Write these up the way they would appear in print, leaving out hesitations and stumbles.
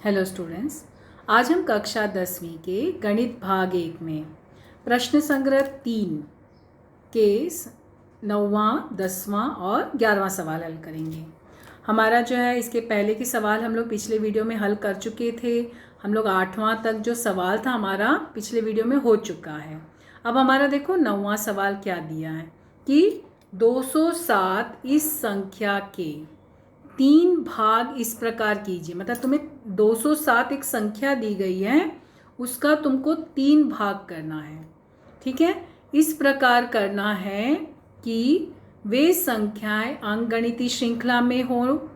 Hello students, आज हम कक्षा 10वीं के गणित भाग 1 में प्रश्न संग्रह 3 के 9वां, 10वां और 11वां सवाल हल करेंगे। हमारा जो है इसके पहले के सवाल हम लोग पिछले वीडियो में हल कर चुके थे। हम लोग 8वां तक जो सवाल था हमारा पिछले वीडियो में हो चुका है। अब हमारा देखो 9वां सवाल क्या दिया है कि 207 इस संख्या के 3 भाग इस प्रकार कीजिए। मतलब तुम्हें 207 एक संख्या दी गई है, उसका तुमको 3 भाग करना है। ठीक है, इस प्रकार करना है कि वे संख्याएं अंकगणितीय श्रृंखला में हो।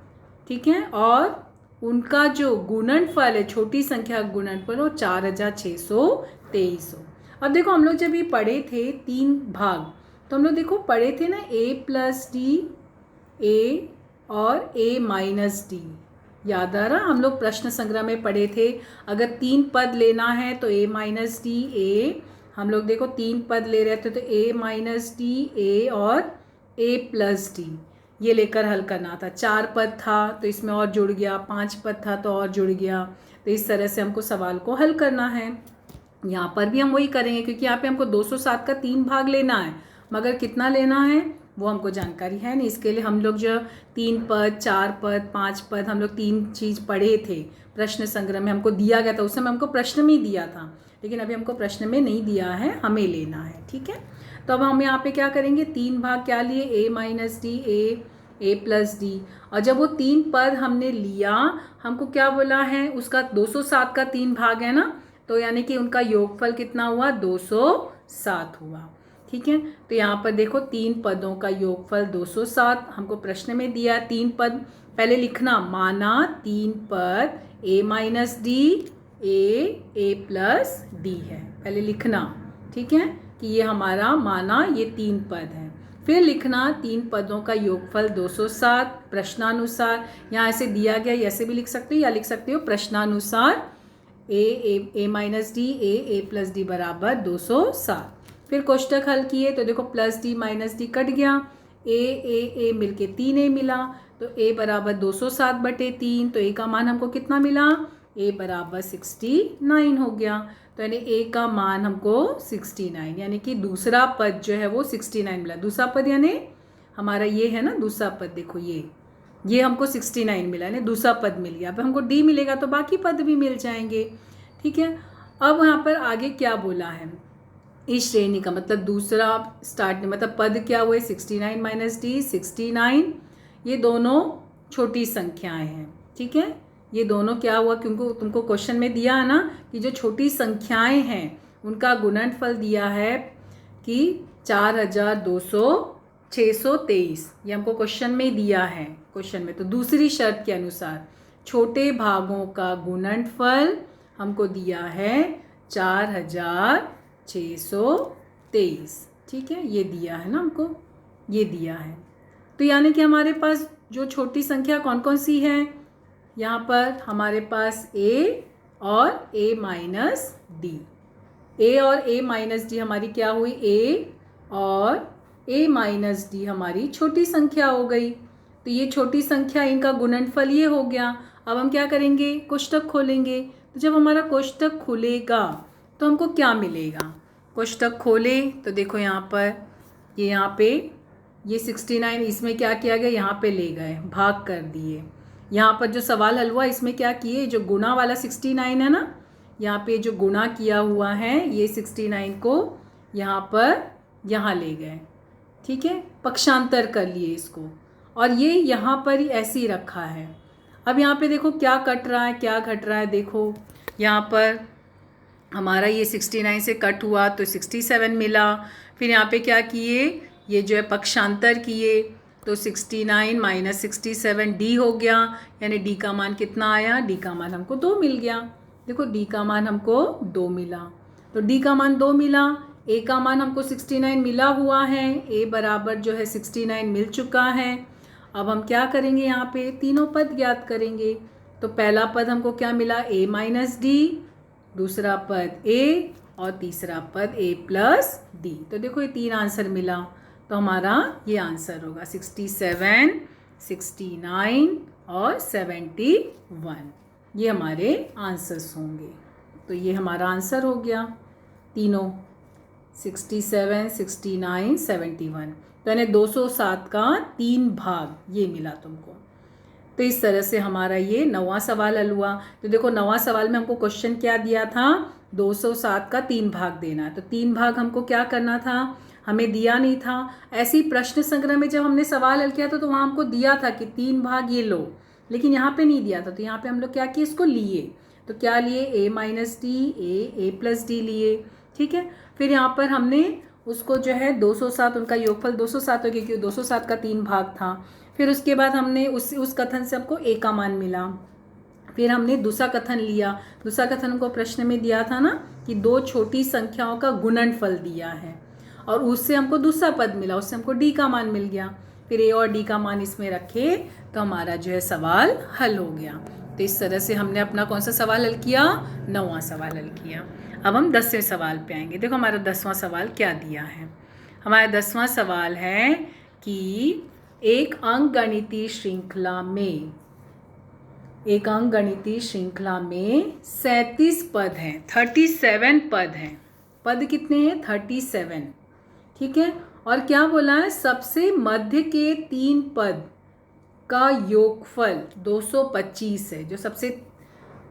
ठीक है, और उनका जो गुणनफल है, छोटी संख्या का गुणनफल हो 4623 हो। अब देखो हम लोग जब ये पढ़े थे 3 भाग, तो हम लोग देखो पढ़े थे ना a+d, a और a माइनस डी। याद आ रहा, हम लोग प्रश्न संग्रह में पढ़े थे अगर 3 पद लेना है तो a माइनस डी ए, हम लोग देखो 3 पद ले रहे थे तो a माइनस डी ए और a प्लस डी ये लेकर हल करना था। 4 पद था तो इसमें और जुड़ गया, 5 पद था तो और जुड़ गया। तो इस तरह से हमको सवाल को हल करना है। यहाँ पर भी हम वही करेंगे क्योंकि यहाँ पे हमको 207 का 3 भाग लेना है, मगर कितना लेना है वो हमको जानकारी है नहीं। इसके लिए हम लोग जो 3 पद, 4 पद, 5 पद, हम लोग 3 चीज़ पढ़े थे प्रश्न संग्रह में, हमको दिया गया था। उस समय हमको प्रश्न में ही दिया था, लेकिन अभी हमको प्रश्न में नहीं दिया है, हमें लेना है। ठीक है, तो अब हम यहाँ पे क्या करेंगे, 3 भाग क्या लिए, a minus d a plus D. और जब वो 3 पद हमने लिया, हमको क्या बोला है, उसका 207 का 3 भाग है ना, तो यानी कि उनका योगफल कितना हुआ, 207 हुआ। ठीक है, तो यहाँ पर देखो 3 पदों का योगफल 207 हमको प्रश्न में दिया। 3 पद पहले लिखना, माना 3 पद a minus d a plus D है, पहले लिखना। ठीक है, कि ये हमारा माना ये 3 पद है। फिर लिखना 3 पदों का योगफल 207 प्रश्नानुसार। यहाँ ऐसे दिया गया, ऐसे भी लिख सकते हो या लिख सकते हो प्रश्नानुसार a minus d a plus d बराबर 207। फिर कोष्टक हल किए तो देखो plus d minus d cut गया, ए मिलके 3a मिला, तो a बराबर 207/3। तो a का मान हमको कितना मिला, a बराबर 69 हो गया। तो यानी a का मान हमको 69, यानी कि दूसरा पद जो है वो 69 मिला। दूसरा पद यानी हमारा ये है ना, दूसरा पद देखो ये हमको 69 मिला, यानी दूसरा पद मिल गया। अब हमको d मिलेगा तो बाकी पद भी मिल जाएंगे। ठीक है, अब यहाँ पर आगे क्या बोला है, इस श्रेणी का मतलब दूसरा स्टार्ट, मतलब पद क्या हुए, 69 माइनस डी 69। ये दोनों छोटी संख्याएं हैं। ठीक है, ये दोनों क्या हुआ, क्योंकि तुमको क्वेश्चन में दिया है ना कि जो छोटी संख्याएं हैं उनका गुणनफल दिया है कि 4623, ये हमको क्वेश्चन में दिया है। क्वेश्चन में तो दूसरी शर्त के अनुसार छोटे भागों का गुणनफल हमको दिया है 4623। ठीक है, ये दिया है ना हमको, ये दिया है। तो यानी कि हमारे पास जो छोटी संख्या कौन कौन सी है, यहाँ पर हमारे पास a और a माइनस डी। a और a माइनस डी हमारी क्या हुई, a और a माइनस डी हमारी छोटी संख्या हो गई। तो ये छोटी संख्या, इनका गुणनफल ये हो गया। अब हम क्या करेंगे, कोष्टक खोलेंगे। तो जब हमारा कोष्टक खुलेगा तो हमको क्या मिलेगा, कोष्टक खोले तो देखो यहाँ पर यहाँ पे ये 69, इसमें क्या किया गया, यहाँ पे ले गए, भाग कर दिए। यहाँ पर जो सवाल हल हुआ इसमें क्या किए, जो गुणा वाला 69 है ना, यहाँ पे जो गुणा किया हुआ है ये 69 को यहाँ पर यहाँ ले गए। ठीक है, पक्षांतर कर लिए इसको, और ये यहाँ पर ही ऐसे ही रखा है। अब यहाँ पे देखो क्या कट रहा है, क्या घट रहा है, देखो यहाँ पर हमारा ये 69 से कट हुआ तो 67 मिला। फिर यहाँ पे क्या किए, ये जो है पक्षांतर किए तो 69 माइनस 67 डी हो गया, यानी डी का मान कितना आया, डी का मान हमको 2 मिल गया। देखो डी का मान हमको 2 मिला, तो डी का मान 2 मिला। ए का मान हमको 69 मिला हुआ है, ए बराबर जो है 69 मिल चुका है। अब हम क्या करेंगे, यहाँ पे तीनों पद ज्ञात करेंगे। तो पहला पद हमको क्या मिला, a माइनस डी, दूसरा पद a और तीसरा पद a प्लस डी। तो देखो ये 3 आंसर मिला, तो हमारा ये आंसर होगा 67, 69 और 71। ये हमारे आंसर्स होंगे। तो ये हमारा आंसर हो गया तीनों, 67, 69, 71। तो यानी 207 का 3 भाग ये मिला तुमको। तो इस तरह से हमारा ये 9वां सवाल हल हुआ। तो देखो 9वां सवाल में हमको क्वेश्चन क्या दिया था, 207 का 3 भाग देना। तो 3 भाग हमको क्या करना था, हमें दिया नहीं था। ऐसे ही प्रश्न संग्रह में जब हमने सवाल हल किया था तो वहाँ हमको दिया था कि 3 भाग ये लो, लेकिन यहाँ पे नहीं दिया था। तो यहाँ पे हम लोग क्या किए, इसको लिए। तो क्या लिए, a minus d, a plus D लिए। ठीक है, फिर यहाँ पर हमने उसको जो है 207, उनका योगफल 207 हो गया क्योंकि 207 का 3 भाग था। फिर उसके बाद हमने उस कथन से हमको a का मान मिला। फिर हमने दूसरा कथन लिया। दूसरा कथन हमको प्रश्न में दिया था ना कि 2 छोटी संख्याओं का गुणनफल दिया है, और उससे हमको दूसरा पद मिला, उससे हमको d का मान मिल गया। फिर a और d का मान इसमें रखे तो हमारा जो है सवाल हल हो गया। तो इस तरह से हमने अपना कौन सा सवाल हल किया, 9वां सवाल हल किया। अब हम 10वें सवाल पे आएंगे। देखो हमारा 10वां सवाल क्या दिया है। हमारा 10वां सवाल है कि एक अंकगणितीय श्रृंखला में 37 पद हैं, 37 पद हैं। पद कितने हैं, 37। ठीक है, और क्या बोला है, सबसे मध्य के 3 पद का योगफल 225 है। जो सबसे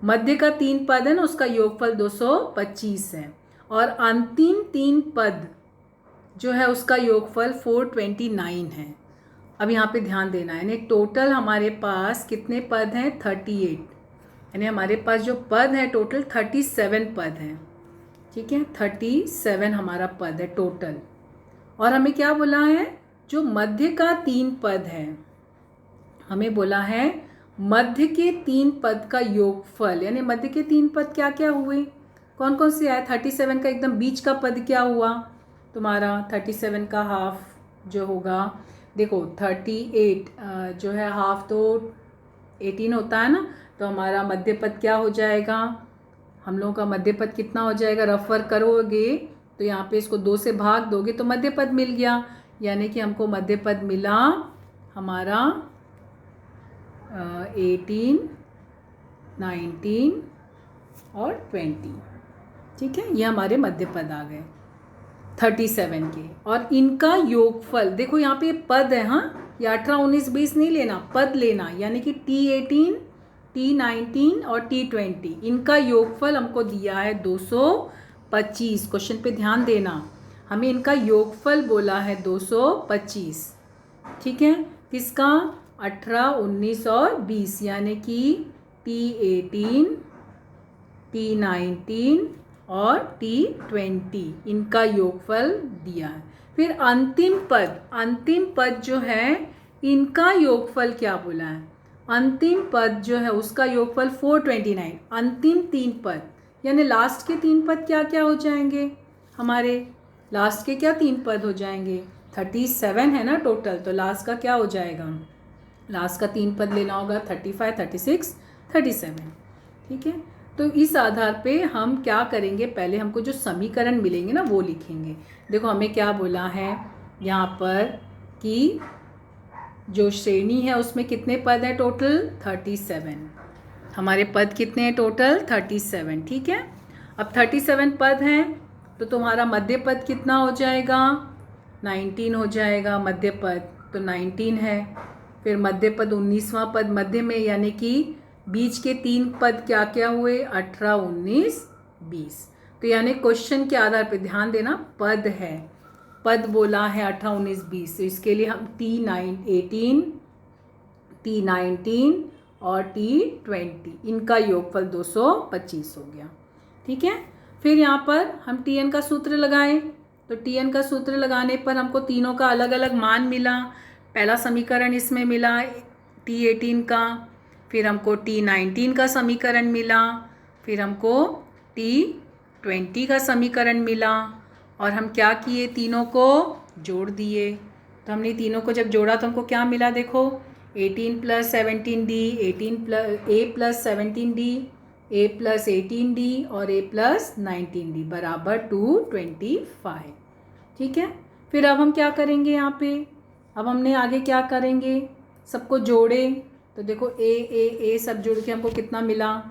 मध्य का 3 पद है ना, उसका योगफल 225 है। और अंतिम 3 पद जो है उसका योगफल 429 है। अब यहाँ पे ध्यान देना है, यानी टोटल हमारे पास कितने पद हैं, 38। यानी हमारे पास जो पद है टोटल 37 पद हैं। ठीक है, 37 हमारा पद है टोटल। और हमें क्या बोला है, जो मध्य का 3 पद है, हमें बोला है मध्य के 3 पद का योगफल। यानी मध्य के 3 पद क्या क्या हुए, कौन कौन से आए। 37 का एकदम बीच का पद क्या हुआ तुम्हारा, 37 का हाफ जो होगा, देखो 38 जो है हाफ तो 18 होता है ना, तो हमारा मध्य पद क्या हो जाएगा, हम लोगों का मध्य पद कितना हो जाएगा, रफ वर्क करोगे तो यहाँ पे इसको 2 से भाग दोगे तो मध्य पद मिल गया। यानी कि हमको मध्य पद मिला हमारा 18, 19 और 20। ठीक है, ये हमारे मध्य पद आ गए 37 के। और इनका योगफल देखो यहाँ पे पद है, हाँ, ये 18, 19, 20 नहीं लेना, पद लेना। यानी कि T18, T19 और T20, इनका योगफल हमको दिया है 225। क्वेश्चन पे ध्यान देना, हमें इनका योगफल बोला है 225। ठीक है, किसका, 18, 19 और 20, यानी कि T18, T19 और T20, इनका योगफल दिया है। फिर अंतिम पद जो है इनका योगफल क्या बोला है, अंतिम पद जो है उसका योगफल 429। अंतिम 3 पद यानी लास्ट के 3 पद क्या क्या हो जाएंगे, हमारे लास्ट के क्या 3 पद हो जाएंगे, 37 है ना टोटल, तो लास्ट का क्या हो जाएगा, लास्ट का 3 पद लेना होगा, 35, 36, 37। ठीक है, तो इस आधार पे हम क्या करेंगे, पहले हमको जो समीकरण मिलेंगे ना वो लिखेंगे। देखो हमें क्या बोला है यहाँ पर कि जो श्रेणी है उसमें कितने पद हैं टोटल, 37। हमारे पद कितने हैं टोटल, 37। ठीक है, अब 37 पद हैं तो तुम्हारा मध्य पद कितना हो जाएगा, 19 हो जाएगा मध्य पद, तो 19 है। फिर मध्य पद 19वां पद मध्य में, यानी कि बीच के 3 पद क्या क्या हुए, 18, 19, 20। तो यानी क्वेश्चन के आधार पर ध्यान देना, पद है, पद बोला है 18, 19, 20, तो इसके लिए हम T18, T19 और T20, इनका योगफल 225 हो गया। ठीक है, फिर यहाँ पर हम Tn का सूत्र लगाएं, तो Tn का सूत्र लगाने पर हमको तीनों का अलग अलग मान मिला। पहला समीकरण इसमें मिला T18 का, फिर हमको T19 का समीकरण मिला, फिर हमको T20 का समीकरण मिला, और हम क्या किए, तीनों को जोड़ दिए। तो हमने तीनों को जब जोड़ा तो हमको क्या मिला, देखो 18 + 17D, A + 17D, A + 18D और A + 19D बराबर 225। ठीक है, फिर अब हम क्या करेंगे यहाँ पे, अब हमने आगे क्या करेंगे, सबको जोड़े तो देखो ए सब जुड़ के हमको कितना मिला,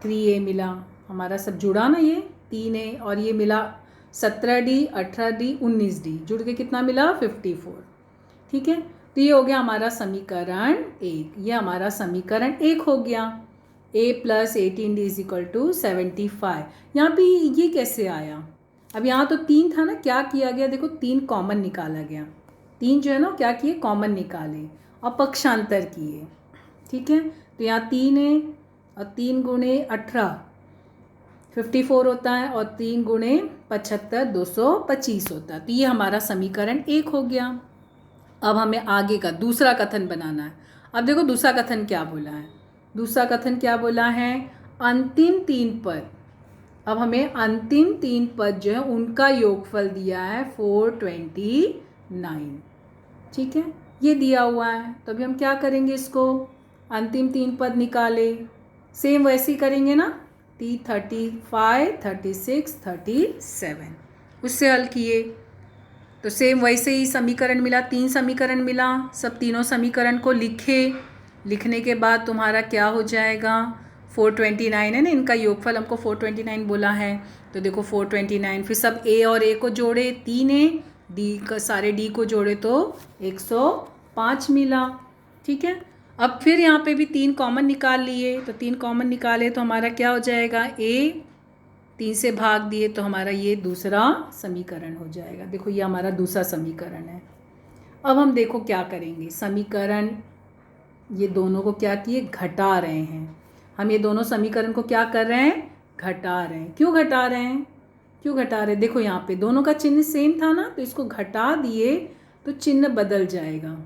3a मिला, हमारा सब जुड़ा ना, ये 3a और ये मिला 17d 18d 19d जुड़ के कितना मिला 54। ठीक है, तो ये हो गया हमारा समीकरण 1, ये हमारा समीकरण 1 हो गया। a + 18d = 75। यहाँ पे ये कैसे आया, अब यहाँ तो 3 था ना, क्या किया गया देखो 3 कॉमन निकाला गया, 3 जो है ना क्या किए कॉमन निकाले और पक्षांतर किए। ठीक है, तो यहाँ 3 है और 3 × 18 54 होता है और 3 × 75 225 होता है। तो ये हमारा समीकरण 1 हो गया। अब हमें आगे का दूसरा कथन बनाना है। अब देखो दूसरा कथन क्या बोला है, दूसरा कथन क्या बोला है, अंतिम 3 पद, अब हमें अंतिम 3 पद जो है उनका योगफल दिया है 429। ठीक है, ये दिया हुआ है, तो अभी हम क्या करेंगे, इसको अंतिम 3 पद निकाले, सेम वैसे ही करेंगे ना, 35 36 37 उससे हल किए, तो सेम वैसे ही समीकरण मिला, 3 समीकरण मिला, सब तीनों समीकरण को लिखे, लिखने के बाद तुम्हारा क्या हो जाएगा 429 है ना, इनका योगफल हमको 429 बोला है, तो देखो 429, फिर सब a और a को जोड़े 3a, d का सारे d को जोड़े तो 105 मिला। ठीक है, अब फिर यहाँ पे भी 3 कॉमन निकाल लिए, तो 3 कॉमन निकाले तो हमारा क्या हो जाएगा, a 3 से भाग दिए तो हमारा ये दूसरा समीकरण हो जाएगा। देखो ये हमारा दूसरा समीकरण है। अब हम देखो क्या करेंगे, समीकरण ये दोनों को क्या किए, घटा रहे हैं, हम ये दोनों समीकरण को क्या कर रहे हैं, घटा रहे हैं। क्यों घटा रहे हैं, क्यों घटा रहे हैं, देखो यहाँ पे दोनों का चिन्ह सेम था ना, तो इसको घटा दिए तो चिन्ह बदल जाएगा,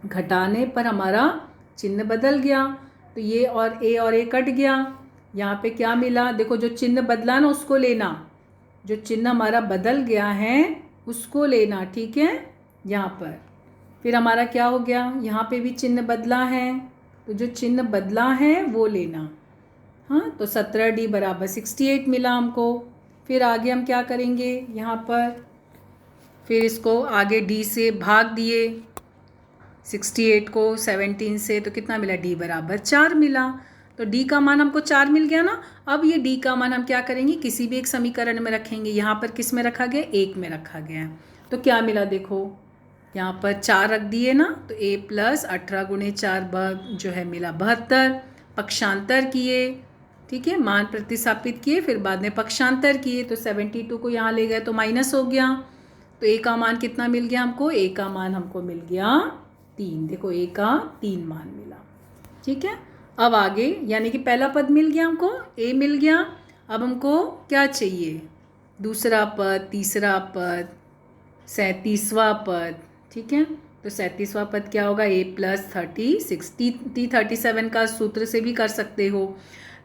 घटाने पर हमारा चिन्ह बदल गया, तो ये और a कट गया, यहाँ पे क्या मिला, देखो जो चिन्ह बदला ना उसको लेना, जो चिन्ह हमारा बदल गया है उसको लेना। ठीक है, यहाँ पर फिर हमारा क्या हो गया, यहाँ पे भी चिन्ह बदला है, तो जो चिन्ह बदला है वो लेना। हाँ, तो 17d = 68 मिला हमको। फिर आगे हम क्या करेंगे, यहाँ पर फिर इसको आगे d से भाग दिए, 68 को 17 से, तो कितना मिला, d = 4 मिला, तो d का मान हमको 4 मिल गया ना। अब ये d का मान हम क्या करेंगे, किसी भी एक समीकरण में रखेंगे, यहाँ पर किस में रखा गया, 1 में रखा गया है, तो क्या मिला देखो यहाँ पर 4 रख दिए ना, तो a + 18 × 4 जो है मिला 72, पक्षांतर किए। ठीक है, मान प्रतिस्थापित किए, फिर बाद में पक्षांतर किए, तो 72 को यहाँ ले गए तो माइनस हो गया, तो a का मान कितना मिल गया हमको, a का मान हमको मिल गया 3, देखो a का 3 मान मिला। ठीक है, अब आगे यानी कि पहला पद मिल गया हमको, a मिल गया, अब हमको क्या चाहिए, दूसरा पद, तीसरा पद, 37वां पद। ठीक है, तो 37वां पद क्या होगा, a + 36, t37 का सूत्र से भी कर सकते हो।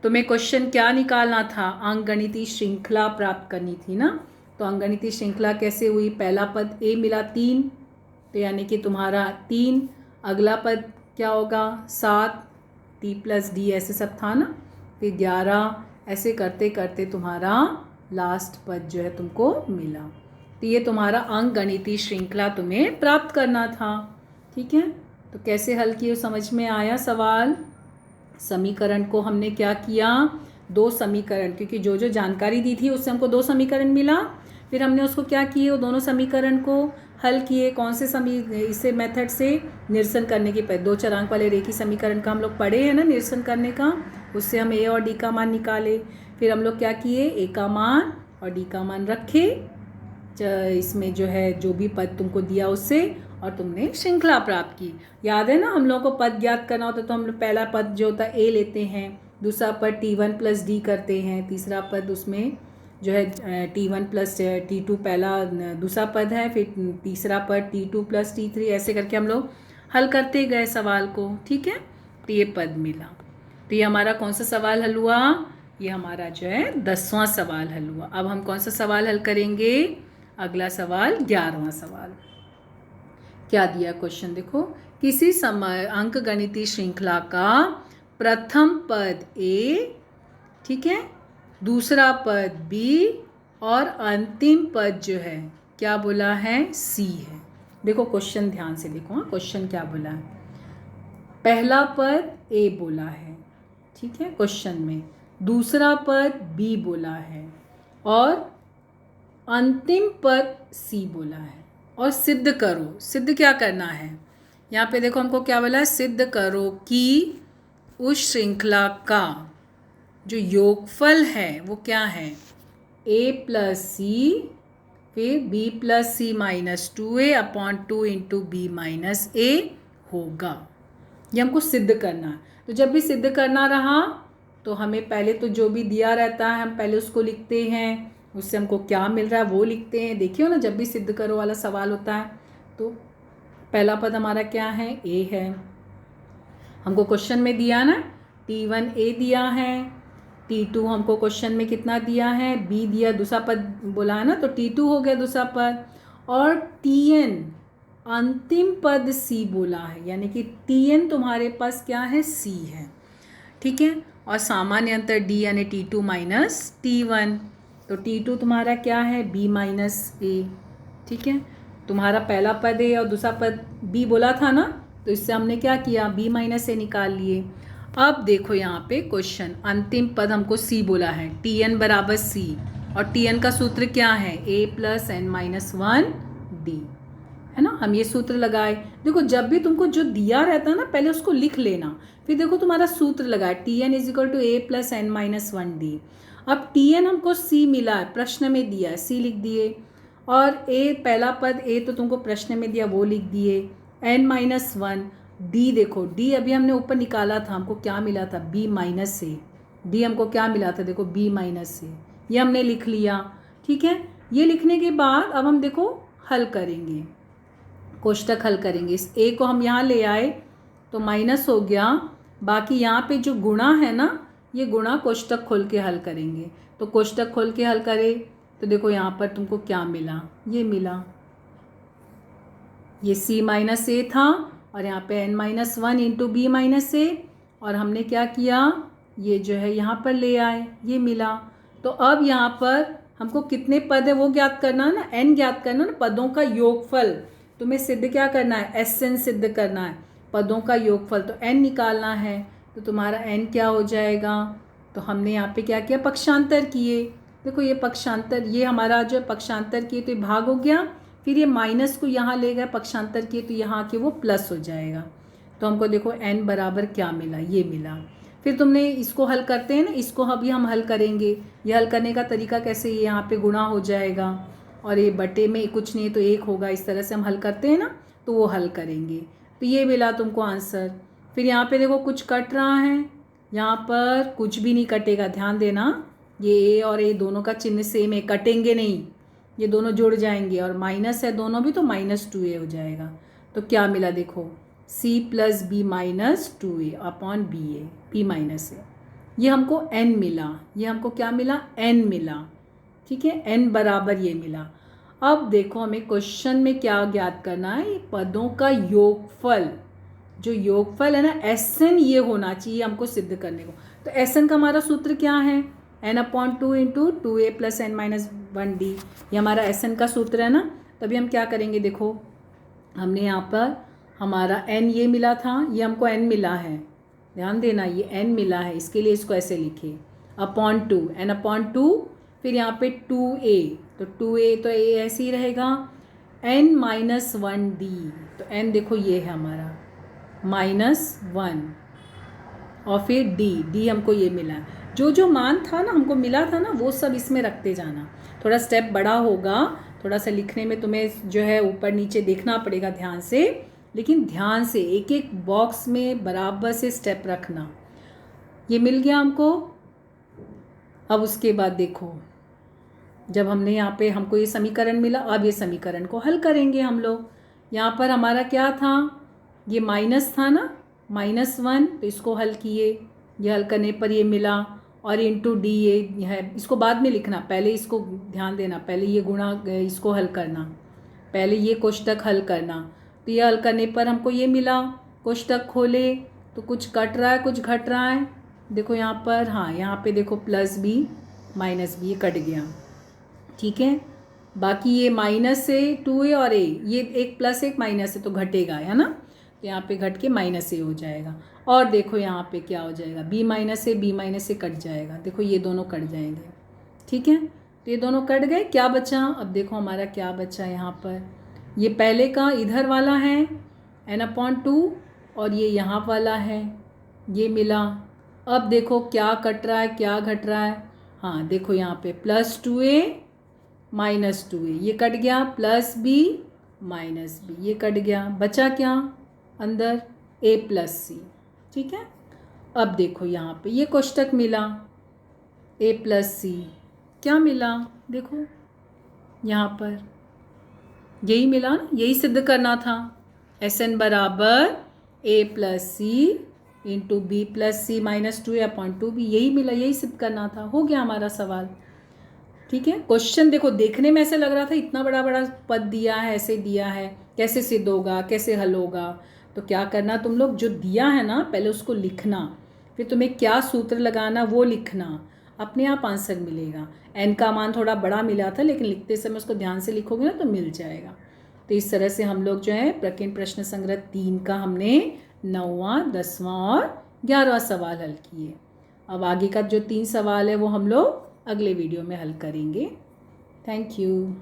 तुम्हें क्वेश्चन क्या निकालना था, अंकगणितीय श्रृंखला प्राप्त करनी थी ना, तो अंकगणितीय श्रृंखला कैसे हुई, पहला पद a मिला 3, तो यानी कि तुम्हारा 3, अगला पद क्या होगा 7, t + d ऐसे सब था ना, फिर 11, ऐसे करते करते तुम्हारा लास्ट पद जो है तुमको मिला। तो ये तुम्हारा अंकगणितीय श्रृंखला तुम्हें प्राप्त करना था। ठीक है, तो कैसे हल किए समझ में आया सवाल। समीकरण को हमने क्या किया, 2 समीकरण, क्योंकि जो जो जानकारी दी थी उससे हमको 2 समीकरण मिला, फिर हमने उसको क्या किए, वो दोनों समीकरण को हल किए। कौन से इससे मेथड से, निरसन करने के पहले 2 चरांक वाले रेखीय समीकरण का हम लोग पढ़े हैं ना, निरसन करने का, उससे हम a और d का मान निकाले। फिर हम लोग क्या किए, a का मान और d का मान रखे इसमें जो है जो भी पद तुमको दिया उससे, और तुमने श्रृंखला प्राप्त की। याद है ना, हम लोगों को पद ज्ञात करना होता तो हम लोग पहला पद जो होता है a लेते हैं, दूसरा पद t1 + d करते हैं, तीसरा पद उसमें जो है t1 + t2 पहला दूसरा पद है, फिर तीसरा पद t2 + t3, ऐसे करके हम लोग हल करते गए सवाल को। ठीक है, तो ये पद मिला, तो ये हमारा कौन सा सवाल हल हुआ, ये हमारा जो है 10वां सवाल हल हुआ। अब हम कौन सा सवाल हल करेंगे, अगला सवाल 11वां सवाल। क्या दिया क्वेश्चन देखो, किसी समय अंकगणितीय श्रृंखला का प्रथम पद a, ठीक है, दूसरा पद b और अंतिम पद जो है क्या बोला है, c है। देखो क्वेश्चन ध्यान से देखो, हाँ क्वेश्चन क्या बोला है, पहला पद ए बोला है, ठीक है, क्वेश्चन में, दूसरा पद बी बोला है और अंतिम पद सी बोला है। और सिद्ध करो, सिद्ध क्या करना है, यहाँ पे देखो हमको क्या बोला है, सिद्ध करो कि उस श्रृंखला का जो योगफल है वो क्या है, a प्लस सी फिर b plus c minus 2a upon 2 into b minus a होगा। ये हमको सिद्ध करना है। तो जब भी सिद्ध करना रहा तो हमें पहले तो जो भी दिया रहता है हम पहले उसको लिखते हैं, उससे हमको क्या मिल रहा है वो लिखते हैं। देखियो ना, जब भी सिद्ध करो वाला सवाल होता है तो पहला पद हमारा क्या है, a है। हमको क्वेश्चन में दिया ना t1 a दिया है, t2 हमको क्वेश्चन में कितना दिया है, b दिया, दूसरा पद बोला है ना, तो t2 हो गया दूसरा पद। और tn अंतिम पद c बोला है, यानी कि tn तुम्हारे पास क्या है, c है, ठीक है। और सामान्य अंतर d यानी t2 माइनस t1, तो t2 तुम्हारा क्या है, b माइनस a, ठीक है। तुम्हारा पहला पद है और दूसरा पद b बोला था ना, तो इससे हमने क्या किया, b माइनस a निकाल लिए। अब देखो यहाँ पे क्वेश्चन, अंतिम पद हमको c बोला है, tn बराबर c, और tn का सूत्र क्या है, a plus n minus 1 d, है ना। हम ये सूत्र लगाए। देखो जब भी तुमको जो दिया रहता है ना पहले उसको लिख लेना, फिर देखो तुम्हारा सूत्र लगाए, tn is equal to a plus n minus 1 d। अब tn हमको c मिला है, प्रश्न में दिया है, c लिख दिए, और a पहला पद a तो तुमको प्रश्न में दिया वो लिख दिए, n माइनस 1 d, देखो d अभी हमने ऊपर निकाला था, हमको क्या मिला था, b माइनस a, d हमको क्या मिला था, देखो b माइनस a, ये हमने लिख लिया, ठीक है। ये लिखने के बाद अब हम देखो हल करेंगे, कोष्टक हल करेंगे। इस a को हम यहाँ ले आए तो माइनस हो गया, बाकी यहाँ पे जो गुणा है ना, ये गुणा कोष्टक खोल के हल करेंगे। तो कोष्टक खोल के हल करें तो देखो यहाँ पर तुमको क्या मिला, ये मिला, ये c माइनस a था और यहाँ पे n minus 1 into b minus a, और हमने क्या किया, ये जो है यहाँ पर ले आए, ये मिला। तो अब यहाँ पर हमको कितने पद है वो ज्ञात करना है ना, n ज्ञात करना ना, पदों का योगफल तुम्हें सिद्ध क्या करना है, SN सिद्ध करना है, पदों का योगफल, तो n निकालना है। तो तुम्हारा n क्या हो जाएगा, तो हमने यहाँ पे क्या किया, पक्षांतर किए। देखो ये पक्षांतर, ये हमारा जो पक्षांतर किए तो ये भाग हो गया, फिर ये माइनस को यहाँ ले गए, पक्षांतर किए तो यहाँ के वो प्लस हो जाएगा। तो हमको देखो n बराबर क्या मिला, ये मिला। फिर तुमने इसको हल करते हैं ना, इसको अभी हम हल करेंगे। ये हल करने का तरीका कैसे, ये यहाँ पे गुणा हो जाएगा और ये बटे में कुछ नहीं तो 1 होगा, इस तरह से हम हल करते हैं ना, तो वो हल करेंगे। तो ये मिला तुमको आंसर। फिर यहाँ पे देखो कुछ कट रहा है, यहाँ पर कुछ भी नहीं कटेगा, ध्यान देना, ये a और a दोनों का चिन्ह सेम है, कटेंगे नहीं, ये दोनों जुड़ जाएंगे, और माइनस है दोनों भी तो माइनस 2a हो जाएगा। तो क्या मिला देखो, c plus b minus 2a upon b a, b minus a, ये हमको n मिला, ये हमको क्या मिला, n मिला, ठीक है, n बराबर ये मिला। अब देखो हमें क्वेश्चन में क्या ज्ञात करना है, ये पदों का योगफल, जो योगफल है ना SN ये होना चाहिए हमको सिद्ध करने को। तो SN का हमारा सूत्र क्या है, n upon 2 into 2a plus n minus 1 d, ये हमारा SN का सूत्र है ना। तभी हम क्या करेंगे, देखो हमने यहाँ पर हमारा n ये मिला था, ये हमको n मिला है, ध्यान देना ये n मिला है, इसके लिए इसको ऐसे लिखे अपॉन 2, n अपॉन 2, फिर यहाँ पे 2a, तो 2a तो a ऐसे ही रहेगा, n माइनस 1 d, तो n देखो ये है हमारा -1, और फिर d हमको ये मिला। जो जो मान था ना हमको मिला था ना वो सब इसमें रखते जाना। थोड़ा स्टेप बड़ा होगा, थोड़ा सा लिखने में तुम्हें जो है ऊपर नीचे देखना पड़ेगा ध्यान से, लेकिन ध्यान से एक एक बॉक्स में बराबर से स्टेप रखना। ये मिल गया हमको। अब उसके बाद देखो जब हमने यहाँ पे हमको ये समीकरण मिला, अब ये समीकरण को हल करेंगे हम लोग। यहाँ पर हमारा क्या था, ये माइनस था ना, -1, तो इसको हल किए, ये हल करने पर ये मिला, और इंटू डी ये है, इसको बाद में लिखना, पहले इसको ध्यान देना, पहले ये गुणा इसको हल करना, पहले ये कोष्टक हल करना। तो ये हल करने पर हमको ये मिला, कोष्टक खोले तो कुछ कट रहा है कुछ घट रहा है, देखो यहाँ पर, हाँ यहाँ पे देखो प्लस बी माइनस बी, ये कट गया, ठीक है। बाकी ये माइनस से 2a और a, ये एक प्लस एक माइनस है तो घटेगा, है ना। तो यहाँ पे घट के -a हो जाएगा। और देखो यहाँ पे क्या हो जाएगा, b माइनस ए कट जाएगा। देखो ये दोनों कट जाएंगे, ठीक है। तो ये दोनों कट गए, क्या बचा, अब देखो हमारा क्या बचा यहाँ पर, ये पहले का इधर वाला है n/2 और ये यहाँ वाला है, ये मिला। अब देखो क्या कट रहा है, क्या घट रहा है, हाँ देखो यहाँ पे +2a -2a ये कट गया, +b -b ये कट गया, बचा क्या अंदर a + c, ठीक है। अब देखो यहाँ पे ये कोष्टक मिला, a + c क्या मिला, देखो यहाँ पर यही मिला ना, यही सिद्ध करना था। Sn बराबर a + c into b + c -2a/2b, यही मिला, यही सिद्ध करना था। हो गया हमारा सवाल, ठीक है। क्वेश्चन देखो देखने में ऐसे लग रहा था इतना बड़ा बड़ा पद दिया है, ऐसे दिया है, कैसे सिद्ध होगा, कैसे हल होगा। तो क्या करना, तुम लोग जो दिया है ना पहले उसको लिखना, फिर तुम्हें क्या सूत्र लगाना वो लिखना, अपने आप आंसर मिलेगा। n का मान थोड़ा बड़ा मिला था लेकिन लिखते समय उसको ध्यान से लिखोगे ना तो मिल जाएगा। तो इस तरह से हम लोग जो है प्रकीर्णन प्रश्न संग्रह 3 का हमने 9वां, 10वां और 11वां सवाल हल किए। अब आगे का जो 3 सवाल है वो हम लोग अगले वीडियो में हल करेंगे। Thank you.